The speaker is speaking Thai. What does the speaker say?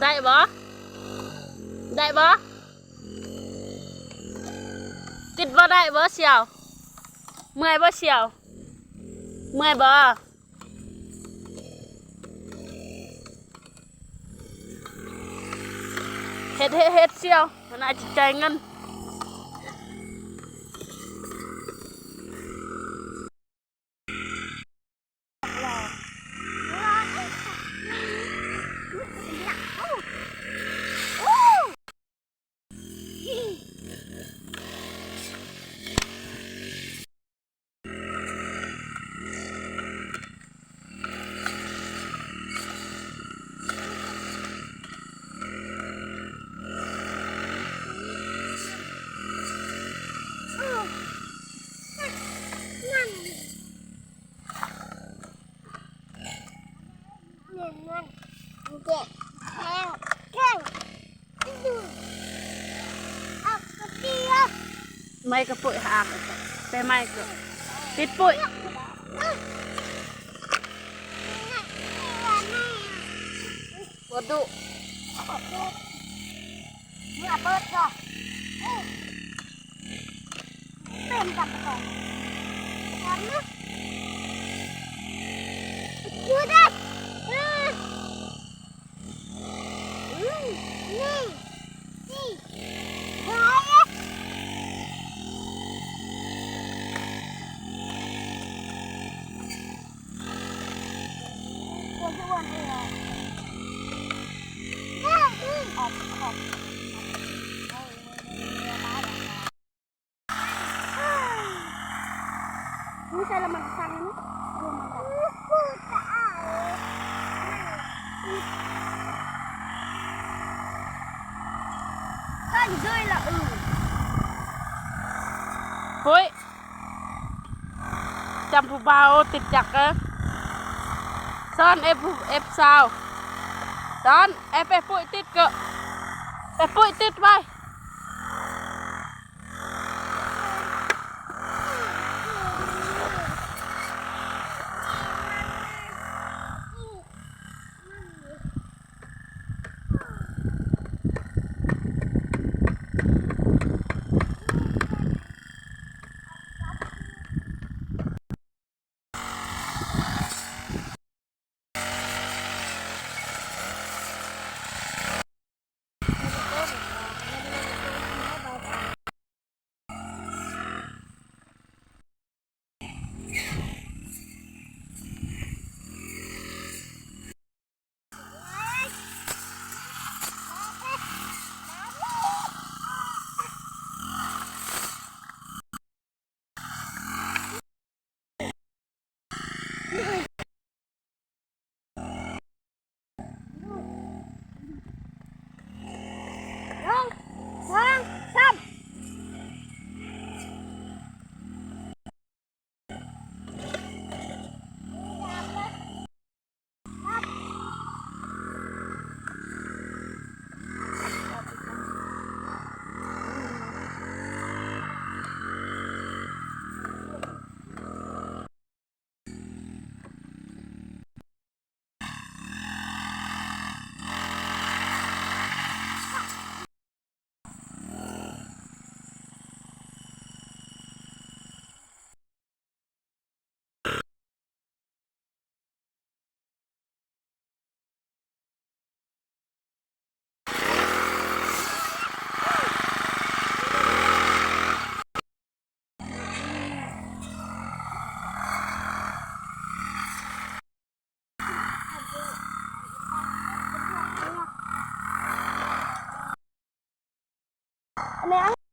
ได้บ่ได้บ่ติดบ่ได้บ่เชียวเมื่อยบ่เชียวเมื่อยบ่เฮ็ดเชียวมันอาจจะจ่ายเงินไม่กระปุยหักไปไม่ก็ติดปุยปวดดุเมื่อเปิดก็เป็นกับก่อนกันนะดูได้ไม่ใช่ละมันฟังนะก็ด้วยละเฮ้ยจำผู้เบาติดจักรซ่อนเอฟซาวตอนเอฟปุ้ยติดก็เอฟปุ้ยติดไปเนี่ย